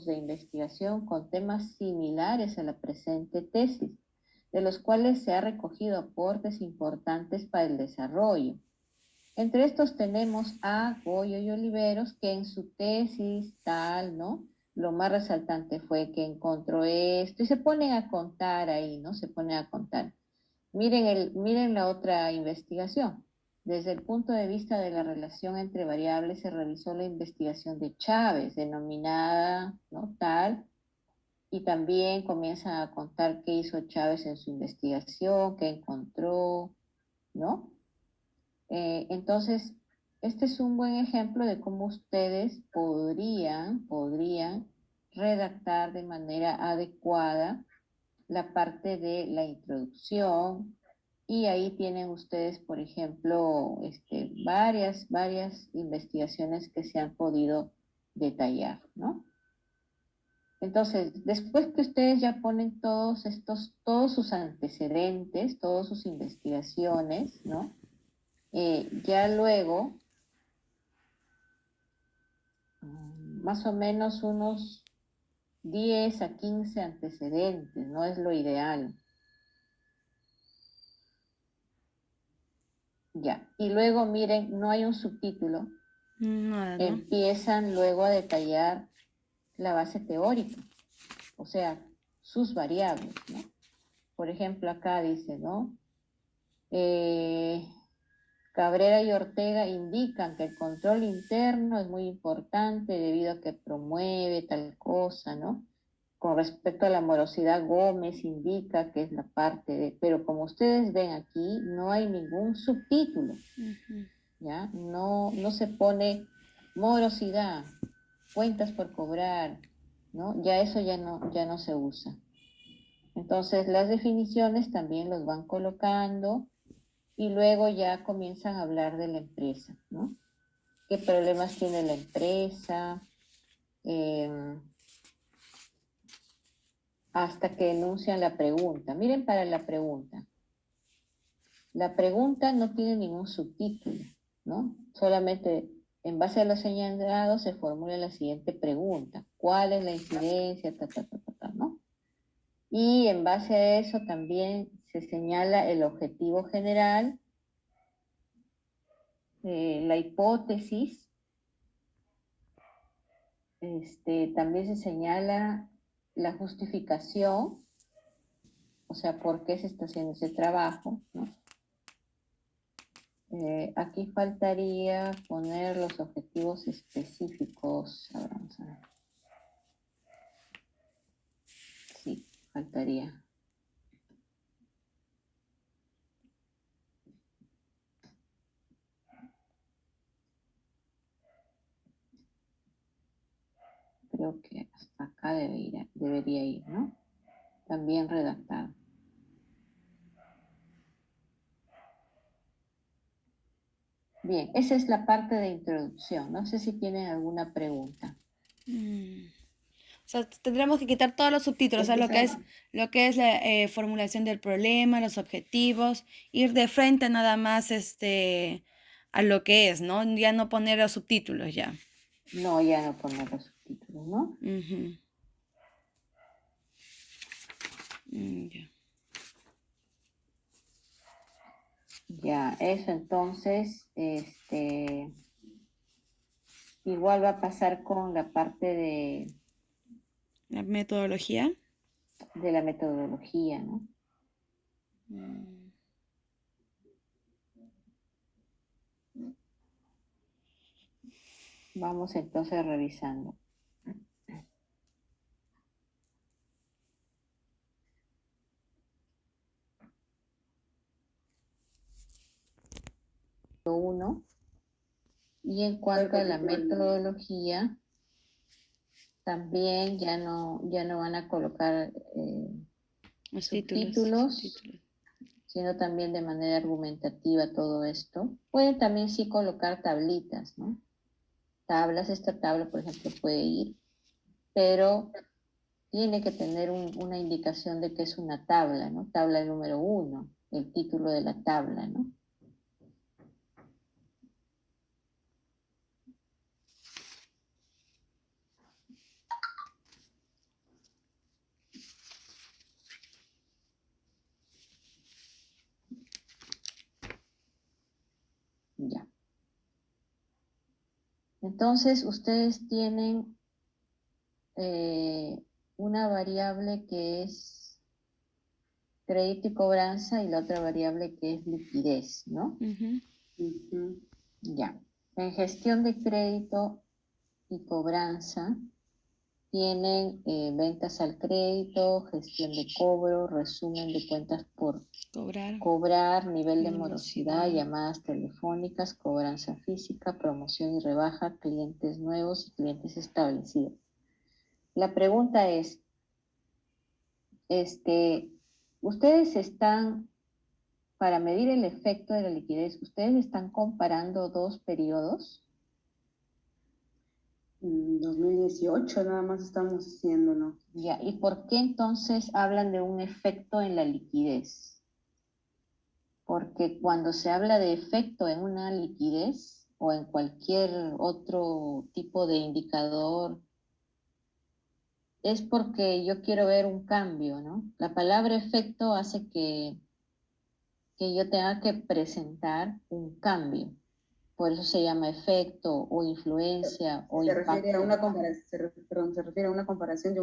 de investigación con temas similares a la presente tesis, de los cuales se ha recogido aportes importantes para el desarrollo. Entre estos tenemos a Goyo y Oliveros, que en su tesis tal, ¿no? Lo más resaltante fue que encontró esto, y se ponen a contar ahí, ¿no? Se ponen a contar. Miren la otra investigación. Desde el punto de vista de la relación entre variables, se revisó la investigación de Chávez, denominada, ¿no? Tal, y también comienzan a contar qué hizo Chávez en su investigación, qué encontró, ¿no? Entonces, este es un buen ejemplo de cómo ustedes podrían redactar de manera adecuada la parte de la introducción, y ahí tienen ustedes, por ejemplo, varias investigaciones que se han podido detallar, ¿no? Entonces, después que ustedes ya ponen todos sus antecedentes, todas sus investigaciones, ¿no? Ya luego, más o menos unos 10 a 15 antecedentes, no es lo ideal. Ya, y luego miren, no hay un subtítulo. Nada, ¿no? Empiezan luego a detallar la base teórica, o sea, sus variables, ¿no? Por ejemplo, acá dice, ¿no? Cabrera y Ortega indican que el control interno es muy importante debido a que promueve tal cosa, ¿no? Con respecto a la morosidad, Gómez indica que es la parte de, pero como ustedes ven aquí, no hay ningún subtítulo, ¿ya? No se pone morosidad, cuentas por cobrar, ¿no? Ya eso ya no se usa. Entonces las definiciones también los van colocando y luego ya comienzan a hablar de la empresa, ¿no? ¿Qué problemas tiene la empresa? Hasta que enuncian la pregunta. Miren para la pregunta. La pregunta no tiene ningún subtítulo, ¿no? Solamente en base a lo señalado se formula la siguiente pregunta. ¿Cuál es la incidencia? ¿No? Y en base a eso también se señala el objetivo general, la hipótesis, también se señala la justificación, o sea, por qué se está haciendo ese trabajo, ¿no? Aquí faltaría poner los objetivos específicos. A ver, vamos a ver. Sí, faltaría. Creo que hasta acá debería ir, ¿no? También redactado. Bien, esa es la parte de introducción. No sé si tienen alguna pregunta. O sea, tendremos que quitar todos los subtítulos, o sea, lo que es la formulación del problema, los objetivos, ir de frente nada más a lo que es, ¿no? Ya no poner los subtítulos ya. No, ya no poner los subtítulos, ¿no? Ya. Ya, eso entonces, igual va a pasar con la parte La metodología. de la metodología, ¿no? Vamos entonces revisando. Uno. Y en cuanto a la metodología, también ya no van a colocar Los subtítulos, sino también de manera argumentativa todo esto. Pueden también sí colocar tablitas, ¿no? Tablas, esta tabla, por ejemplo, puede ir, pero tiene que tener una indicación de que es una tabla, ¿no? Tabla número 1, el título de la tabla, ¿no? Entonces, ustedes tienen una variable que es crédito y cobranza y la otra variable que es liquidez, ¿no? Ya. En gestión de crédito y cobranza tienen ventas al crédito, gestión de cobro, resumen de cuentas por cobrar, nivel de morosidad, llamadas telefónicas, cobranza física, promoción y rebaja, clientes nuevos y clientes establecidos. La pregunta es, ustedes están, para medir el efecto de la liquidez, ¿ustedes están comparando dos periodos? 2018 nada más estamos haciéndolo. Ya, ¿y por qué entonces hablan de un efecto en la liquidez? Porque cuando se habla de efecto en una liquidez o en cualquier otro tipo de indicador, es porque yo quiero ver un cambio, ¿no? La palabra efecto hace que yo tenga que presentar un cambio. Por eso se llama efecto o influencia o impacto. Refiere a una comparación, se refiere a una comparación de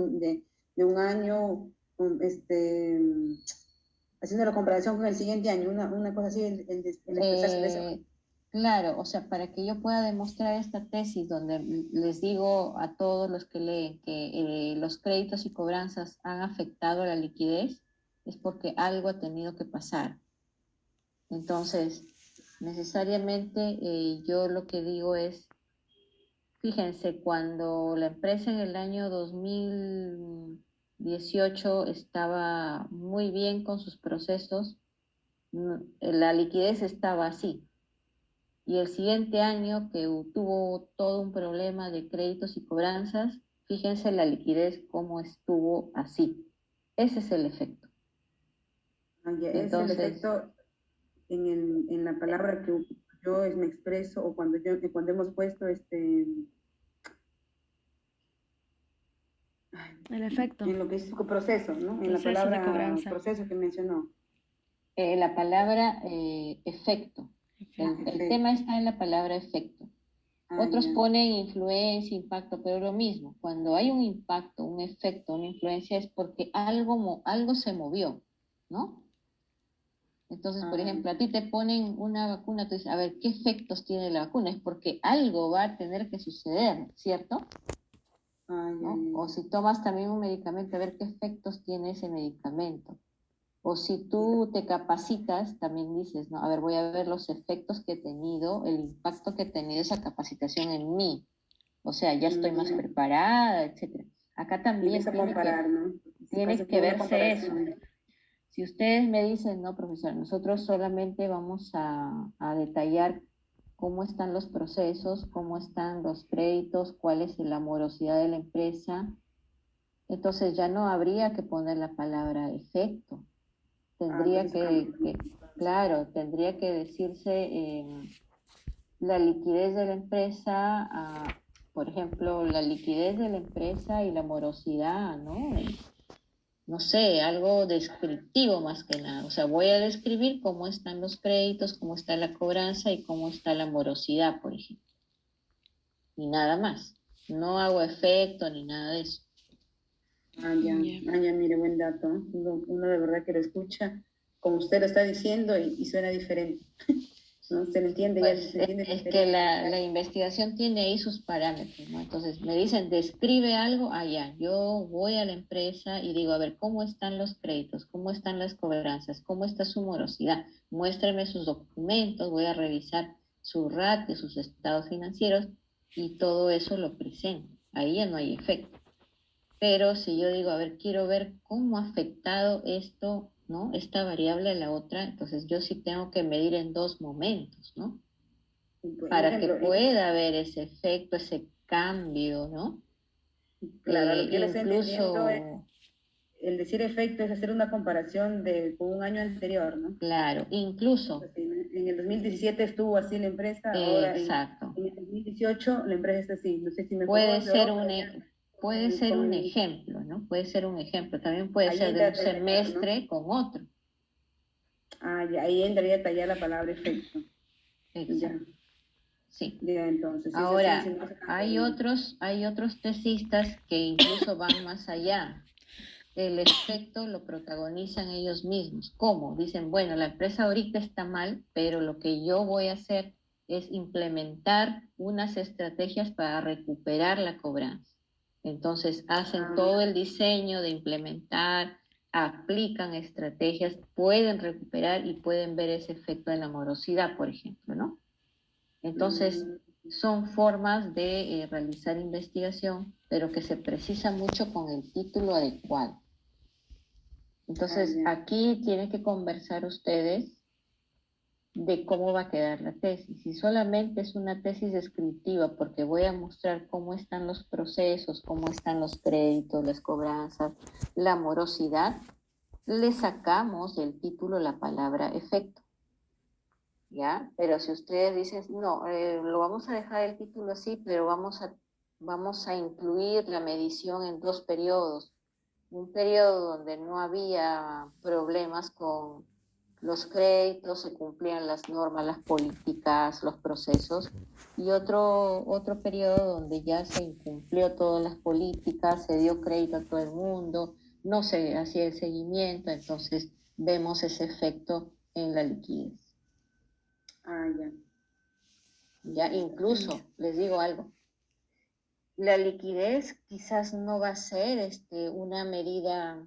un año, haciendo la comparación con el siguiente año, una cosa así, el expresarse de eso. Claro, o sea, para que yo pueda demostrar esta tesis donde les digo a todos los que leen que los créditos y cobranzas han afectado la liquidez, es porque algo ha tenido que pasar. Entonces, necesariamente yo lo que digo es, fíjense, cuando la empresa en el año 2018 estaba muy bien con sus procesos, la liquidez estaba así. Y el siguiente año que tuvo todo un problema de créditos y cobranzas, fíjense la liquidez cómo estuvo así. Ese es el efecto. Entonces, es el efecto en la palabra que yo me expreso o cuando hemos puesto el efecto. En lo que es su proceso, ¿no? En la palabra proceso que mencionó. La palabra efecto. El tema está en la palabra efecto. Otros ponen influencia, impacto, pero lo mismo. Cuando hay un impacto, un efecto, una influencia, es porque algo se movió, ¿no? Entonces, por ejemplo, a ti te ponen una vacuna, tú dices, a ver, ¿qué efectos tiene la vacuna? Es porque algo va a tener que suceder, ¿cierto? ¿No? O si tomas también un medicamento, a ver qué efectos tiene ese medicamento. O si tú te capacitas, también dices, ¿no? A ver, voy a ver los efectos que he tenido, el impacto que ha tenido esa capacitación en mí. O sea, ya estoy más preparada, etc. Acá también tiene que verse eso. Si ustedes me dicen, no, profesor, nosotros solamente vamos a detallar cómo están los procesos, cómo están los créditos, cuál es la morosidad de la empresa, entonces ya no habría que poner la palabra efecto. Tendría tendría que decirse la liquidez de la empresa, por ejemplo, la liquidez de la empresa y la morosidad, ¿no? No sé, algo descriptivo más que nada. O sea, voy a describir cómo están los créditos, cómo está la cobranza y cómo está la morosidad, por ejemplo. Y nada más. No hago efecto ni nada de eso. Mire, buen dato. Uno de verdad que lo escucha, como usted lo está diciendo, y suena diferente. ¿No? Se le entiende, pues se entiende es que la investigación tiene ahí sus parámetros, ¿no? Entonces me dicen, describe algo, ya, yo voy a la empresa y digo, a ver, ¿cómo están los créditos? ¿Cómo están las cobranzas? ¿Cómo está su morosidad? Muéstrame sus documentos, voy a revisar su ratio, sus estados financieros y todo eso lo presento. Ahí ya no hay efecto. Pero si yo digo, a ver, quiero ver cómo ha afectado esto, ¿no? Esta variable a la otra, entonces yo sí tengo que medir en dos momentos, ¿no? Para que pueda haber ese efecto, ese cambio, ¿no? Claro, lo que yo le estoy entendiendo es, el decir efecto es hacer una comparación con un año anterior, ¿no? Claro, incluso. En el 2017 estuvo así la empresa, ahora en el 2018 la empresa está así, no sé si mejoró. Puede ser un ejemplo, ¿no? Puede ser un ejemplo, también puede ser de un semestre con otro. Y ahí entraría a tallar la palabra efecto. Exacto. Sí. Ya, entonces, ahora, hay otros tesistas que incluso van más allá. El efecto lo protagonizan ellos mismos. ¿Cómo? Dicen, bueno, la empresa ahorita está mal, pero lo que yo voy a hacer es implementar unas estrategias para recuperar la cobranza. Entonces hacen todo el diseño de implementar, aplican estrategias, pueden recuperar y pueden ver ese efecto en la morosidad, por ejemplo, ¿no? Entonces, son formas de realizar investigación, pero que se precisa mucho con el título adecuado. Entonces, aquí tienen que conversar ustedes de cómo va a quedar la tesis. Si solamente es una tesis descriptiva, porque voy a mostrar cómo están los procesos, cómo están los créditos, las cobranzas, la morosidad, le sacamos del título la palabra efecto. ¿Ya? Pero si ustedes dicen, no, lo vamos a dejar el título así, pero vamos a incluir la medición en 2 periodos. Un periodo donde no había problemas con los créditos, se cumplían las normas, las políticas, los procesos, y otro periodo donde ya se incumplió todas las políticas, se dio crédito a todo el mundo, no se hacía el seguimiento, entonces vemos ese efecto en la liquidez. Ya incluso, les digo algo, la liquidez quizás no va a ser una medida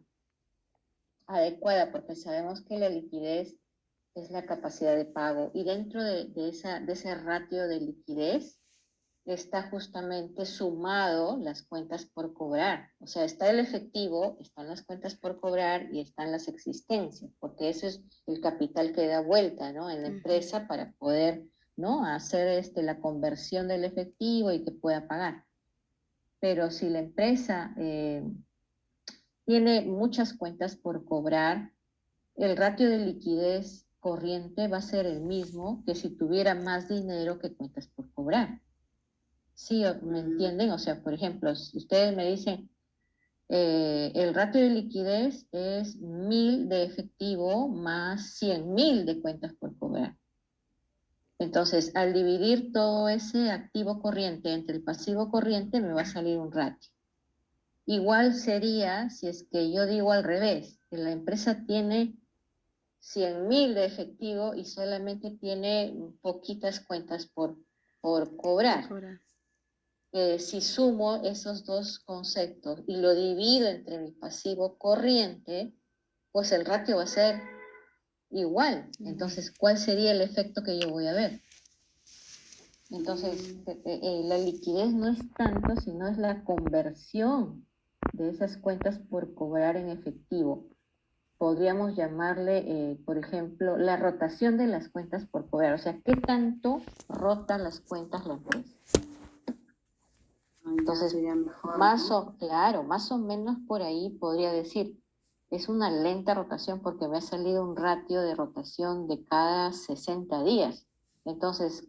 adecuada, porque sabemos que la liquidez es la capacidad de pago, y dentro de ese ratio de liquidez está justamente sumado las cuentas por cobrar. O sea, está el efectivo, están las cuentas por cobrar y están las existencias, porque eso es el capital que da vuelta, ¿no?, en la empresa para poder, ¿no?, hacer la conversión del efectivo y que pueda pagar. Pero si la empresa tiene muchas cuentas por cobrar, el ratio de liquidez corriente va a ser el mismo que si tuviera más dinero que cuentas por cobrar. ¿Sí me entienden? O sea, por ejemplo, si ustedes me dicen, el ratio de liquidez es 1000 de efectivo más 100.000 de cuentas por cobrar. Entonces, al dividir todo ese activo corriente entre el pasivo corriente, me va a salir un ratio. Igual sería si es que yo digo al revés, que la empresa tiene 100.000 de efectivo y solamente tiene poquitas cuentas por cobrar. Si sumo esos dos conceptos y lo divido entre mi pasivo corriente, pues el ratio va a ser igual. Entonces, ¿cuál sería el efecto que yo voy a ver? Entonces, la liquidez no es tanto, sino es la conversión de esas cuentas por cobrar en efectivo. Podríamos llamarle, por ejemplo, la rotación de las cuentas por cobrar. O sea, ¿qué tanto rotan las cuentas la empresa? Entonces, más o menos por ahí podría decir, es una lenta rotación porque me ha salido un ratio de rotación de cada 60 días. Entonces,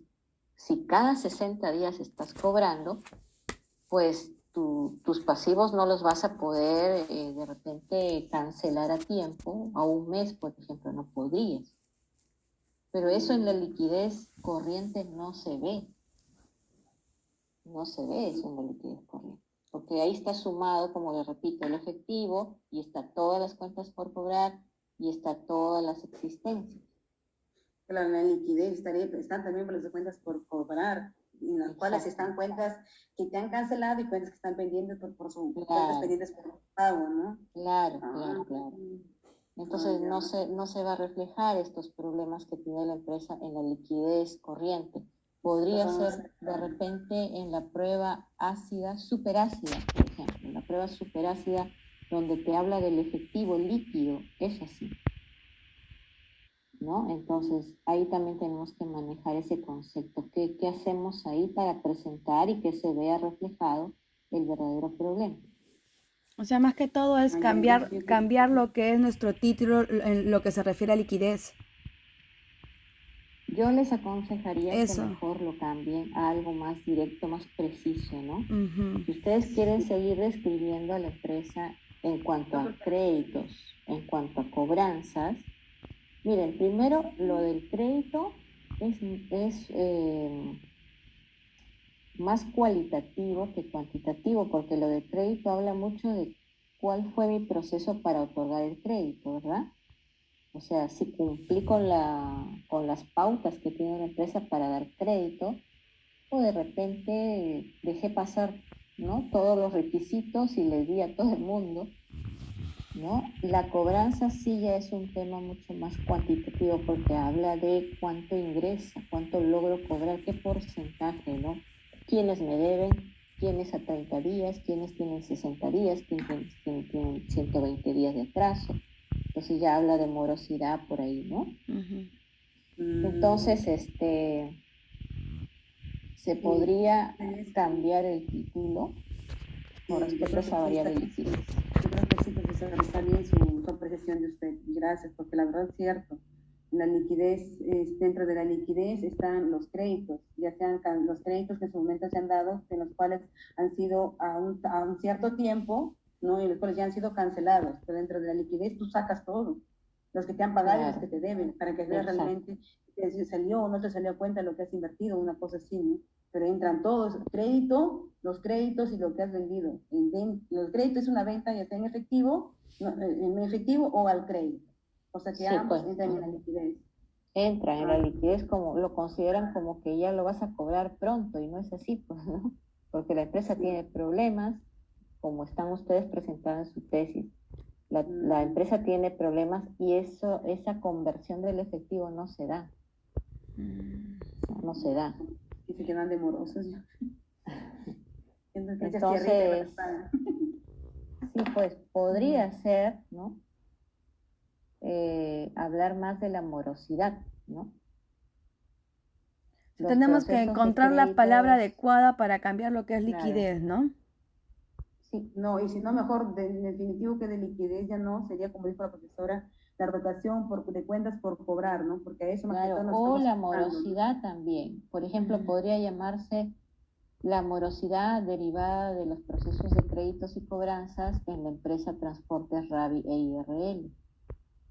si cada 60 días estás cobrando, pues tus pasivos no los vas a poder de repente cancelar a tiempo, a un mes, por ejemplo, no podrías. Pero eso en la liquidez corriente no se ve. No se ve eso en la liquidez corriente. Porque ahí está sumado, como les repito, el efectivo, y está todas las cuentas por cobrar, y está todas las existencias. Claro, la liquidez están también las cuentas por cobrar, en las cuales están cuentas que te han cancelado y cuentas que están pendientes cuentas pendientes por pago, ¿no? Claro. Entonces no se va a reflejar estos problemas que tiene la empresa en la liquidez corriente. Podría ser de repente en la prueba ácida, superácida, por ejemplo. En la prueba superácida, donde te habla del efectivo líquido, es así, ¿no? Entonces, ahí también tenemos que manejar ese concepto. ¿Qué hacemos ahí para presentar y que se vea reflejado el verdadero problema? O sea, más que todo es cambiar lo que es nuestro título en lo que se refiere a liquidez. Yo les aconsejaría que mejor lo cambien a algo más directo, más preciso, ¿no? Si ustedes quieren seguir describiendo a la empresa en cuanto a créditos, en cuanto a cobranzas, miren, primero lo del crédito es más cualitativo que cuantitativo, porque lo de crédito habla mucho de cuál fue mi proceso para otorgar el crédito, ¿verdad? O sea, si cumplí con las pautas que tiene la empresa para dar crédito, o de repente dejé pasar, ¿no?, todos los requisitos y le di a todo el mundo, ¿no? La cobranza sí ya es un tema mucho más cuantitativo porque habla de cuánto ingresa, cuánto logro cobrar, qué porcentaje, ¿no? Quiénes me deben, quiénes a 30 días, quiénes tienen 60 días, quiénes tienen 120 días de atraso. Entonces ya habla de morosidad por ahí, ¿no? Ujú. Entonces, se podría cambiar el título con respecto a esa variable de liquidez. Yo creo que sí, profesor, está bien su apreciación de usted. Gracias, porque la verdad es cierto. La liquidez, dentro de la liquidez están los créditos, ya sean los créditos que en su momento se han dado, en los cuales han sido a un cierto tiempo, ¿no? Y los cuales ya han sido cancelados. Pero dentro de la liquidez tú sacas todo, los que te han pagado y los que te deben, para que veas realmente si te salió o no te salió a cuenta lo que has invertido, una cosa así, ¿no? Pero entran todos, crédito, los créditos y lo que has vendido. Los créditos es una venta ya sea en efectivo, no, en efectivo o al crédito. O sea que Sí, ambos pues, entran en la liquidez. entran en la liquidez, como lo consideran como que ya lo vas a cobrar pronto y no es así, pues, ¿no? Porque la empresa Sí. tiene problemas, como están ustedes presentando en su tesis. La empresa tiene problemas y esa conversión del efectivo no se da. No se da. Y se quedan demorosos ya. Entonces, sí, pues podría ser, ¿no? Hablar más de la morosidad, ¿no? Los Tenemos que procesos de encontrar la palabra créditos, adecuada para cambiar lo que es claro. liquidez, ¿no? Sí, no, y si no, mejor, en definitivo que de liquidez ya no, sería como dijo la profesora, la rotación de cuentas por cobrar, ¿no? Porque a eso más que claro, todo nos o estamos la enfocando, ¿no? morosidad también. Por ejemplo, podría llamarse la morosidad derivada de los procesos de créditos y cobranzas en la empresa Transportes Ravi e IRL.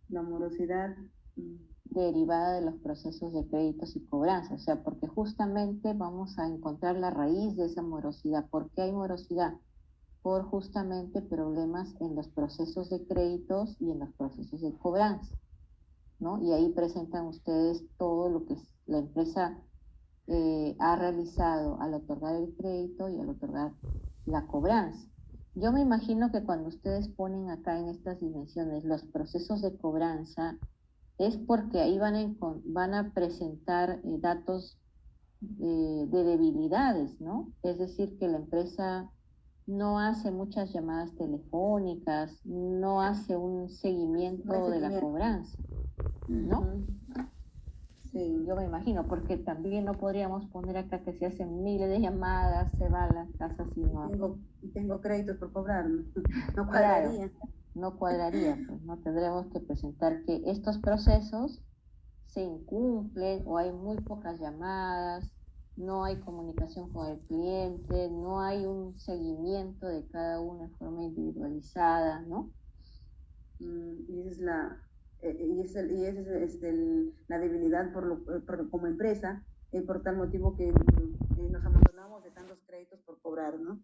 La morosidad. Derivada de los procesos de créditos y cobranzas, o sea, porque justamente vamos a encontrar la raíz de esa morosidad. ¿Por qué hay morosidad? Por justamente problemas en los procesos de créditos y en los procesos de cobranza, ¿no? Y ahí presentan ustedes todo lo que la empresa ha realizado al otorgar el crédito y al otorgar la cobranza. Yo me imagino que cuando ustedes ponen acá en estas dimensiones los procesos de cobranza, es porque ahí van a presentar datos de debilidades, ¿no? Es decir, que la empresa no hace muchas llamadas telefónicas, no hace un seguimiento de la cobranza, ¿no? Sí. Yo me imagino, porque también no podríamos poner acá que se hacen miles de llamadas, se va a las casas y no... Tengo créditos por cobrar, ¿no? No Claro, cuadraría. no cuadraría, pues no tendremos que presentar que estos procesos se incumplen o hay muy pocas llamadas, no hay comunicación con el cliente, no hay un seguimiento de cada uno en forma individualizada, ¿no? Y esa es la debilidad como empresa, por tal motivo que nos abandonamos de tantos créditos por cobrar, ¿no?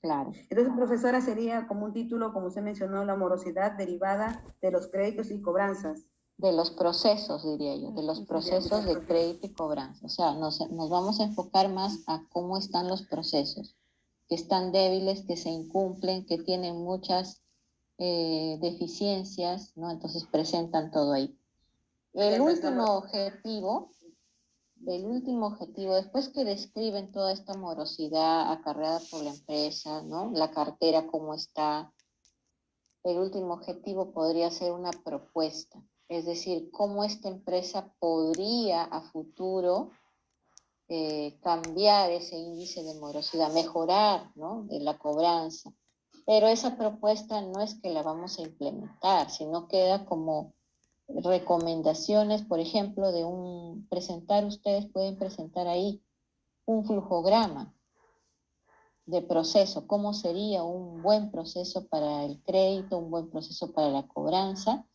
Claro. Entonces, profesora, sería como un título, como usted mencionó, la morosidad derivada de los créditos y cobranzas. De los procesos, diría yo, de los procesos de crédito y cobranza. O sea, nos vamos a enfocar más a cómo están los procesos, que están débiles, que se incumplen, que tienen muchas deficiencias, ¿no? Entonces presentan todo ahí. El último objetivo, después que describen toda esta morosidad acarreada por la empresa, ¿no? La cartera, cómo está, el último objetivo podría ser una propuesta, es decir, cómo esta empresa podría a futuro cambiar ese índice de morosidad, mejorar, ¿no?, de la cobranza. Pero esa propuesta no es que la vamos a implementar, sino queda como recomendaciones, por ejemplo, ustedes pueden presentar ahí un flujograma de proceso, cómo sería un buen proceso para el crédito, un buen proceso para la cobranza,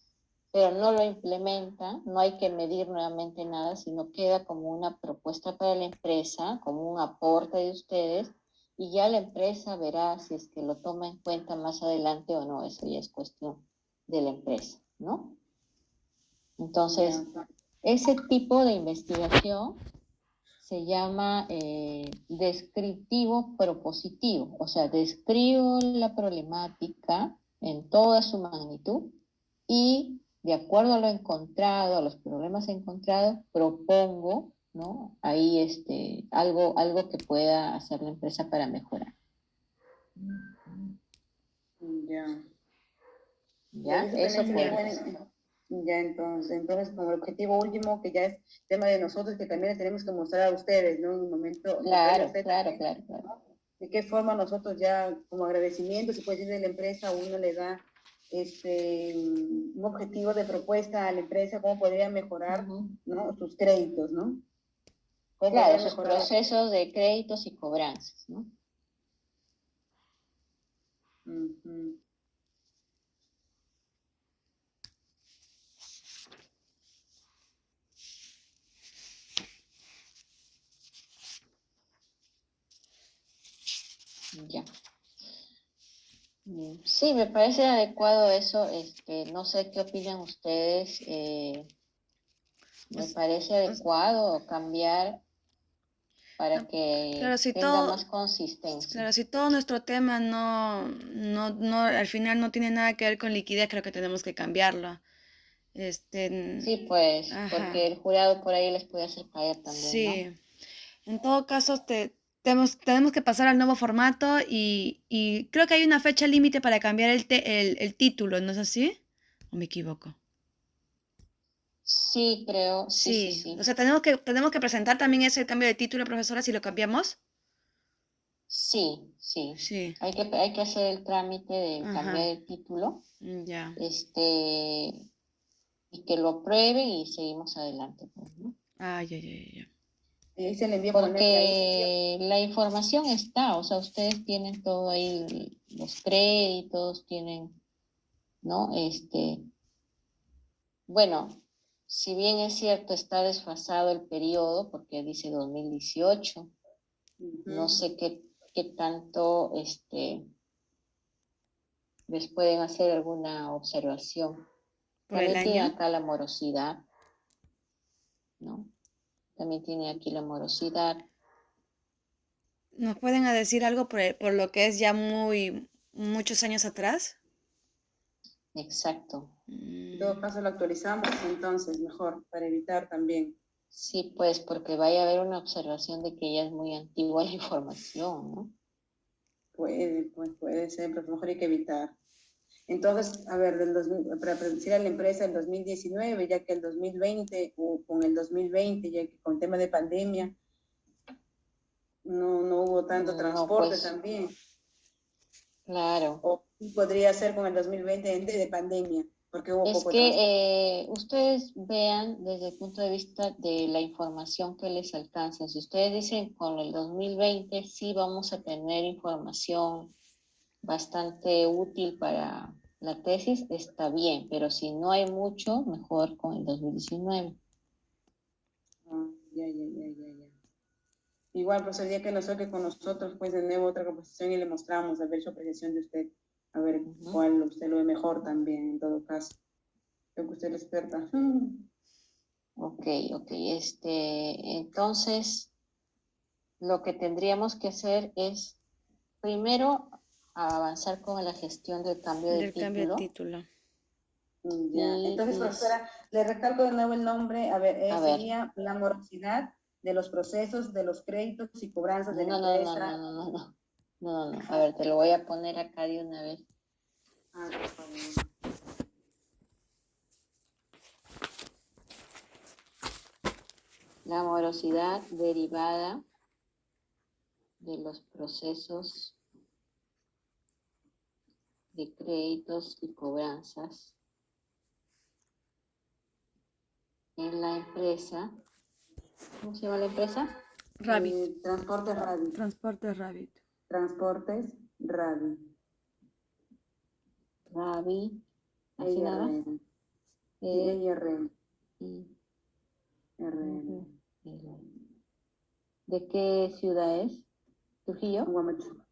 pero no lo implementa, no hay que medir nuevamente nada, sino queda como una propuesta para la empresa, como un aporte de ustedes, y ya la empresa verá si es que lo toma en cuenta más adelante o no, eso ya es cuestión de la empresa, ¿no? Entonces, ese tipo de investigación se llama descriptivo propositivo, o sea, describo la problemática en toda su magnitud y de acuerdo a lo encontrado, a los problemas encontrados, propongo, ¿no? Ahí algo que pueda hacer la empresa para mejorar. Ya. ¿Ya? Eso Eso también puede. sería bueno. Ya, entonces, como el objetivo último, que ya es tema de nosotros, que también les tenemos que mostrar a ustedes, ¿no? En un momento, mostrarle a Claro, usted claro, también, claro, claro. ¿no? De qué forma nosotros ya, como agradecimiento, se puede decir, de la empresa, uno le da un objetivo de propuesta a la empresa, cómo podría mejorar, ¿no? Sus créditos, ¿no? Cómo Claro, podría sus mejorar. procesos de créditos y cobranzas, ¿no? Ujú. Ya. Sí, me parece adecuado eso. No sé qué opinan ustedes. Me parece adecuado cambiar para que Claro, si tenga todo, más consistencia. claro, si todo nuestro tema al final no tiene nada que ver con liquidez, creo que tenemos que cambiarlo. Sí, pues, Ajá, porque el jurado por ahí les puede hacer caer también, ¿no? sí. En todo caso, tenemos que pasar al nuevo formato y creo que hay una fecha límite para cambiar el título, ¿no es así? ¿O me equivoco? Sí, creo, sí, sí, Sí, o sí. sea, tenemos que presentar también ese cambio de título, profesora, si lo cambiamos. Sí, sí. Sí, Hay que hacer el trámite de cambiar ajá, el título, ya. y que lo apruebe y seguimos adelante, pues, ¿no? Ah, ya, ya, ya. Y ahí se le envió poner, ahí se envió. Porque la información está, o sea, ustedes tienen todo ahí, los créditos, tienen, ¿no? Bueno, si bien es cierto, está desfasado el periodo, porque dice 2018, no Ujú. sé qué tanto les pueden hacer alguna observación. ¿Por el También tiene año? acá la morosidad, ¿no? También tiene aquí la morosidad. ¿Nos pueden decir algo por lo que es ya muchos años atrás? Exacto. En Mm, todo caso lo actualizamos, entonces, mejor, para evitar también. Sí, pues porque vaya a haber una observación de que ya es muy antigua la información, ¿no? Puede ser, pero mejor hay que evitar. Entonces, a ver, para predecir a la empresa el 2019, ya que el 2020, o con el 2020, ya que con el tema de pandemia, no hubo tanto No, transporte pues, también. claro. O podría ser con el 2020 de pandemia, porque hubo Es poco transporte. que ustedes vean desde el punto de vista de la información que les alcanza. Si ustedes dicen con el 2020 sí vamos a tener información bastante útil para la tesis, está bien, pero si no hay mucho, mejor con el 2019. Ah, ya. Igual, pues el día que nos toque con nosotros, pues de nuevo otra composición y le mostramos a ver su apreciación de usted, a ver cuál usted lo ve mejor también, en todo caso. Creo que usted es la experta. Ok, entonces lo que tendríamos que hacer es primero avanzar con la gestión del cambio de del cambio de título título. Ya, entonces, y profesora, le recalco de nuevo el nombre, a ver, a ver, sería la morosidad de los procesos, de los créditos y cobranzas de la empresa. no, a ver, te lo voy a poner acá de una vez. Ah, por favor. La morosidad derivada de los procesos de créditos y cobranzas en la empresa. ¿Cómo se llama la empresa? Rabbit. Transportes Ravi. Transporte Rabbit. Transportes Ravi. Ravi, así Ella nada más. Rueda. IRL. RL. ¿De qué ciudad es? ¿Trujillo? Huamachuco.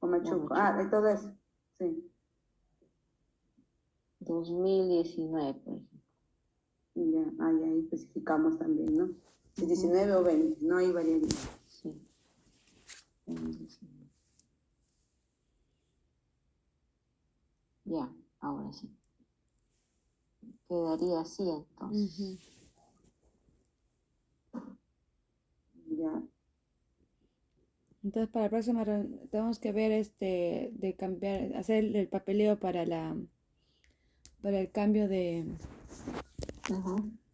Huamachuco. Huamachuco. De todo eso. Sí. 2019, por ejemplo. Ya, ahí especificamos también, ¿no? Si 19 o 20, no hay variabilidad. Sí. 2019. Ya, ahora sí. Quedaría así entonces. Ya. Entonces, para la próxima tenemos que ver de cambiar, hacer el papeleo para el cambio de,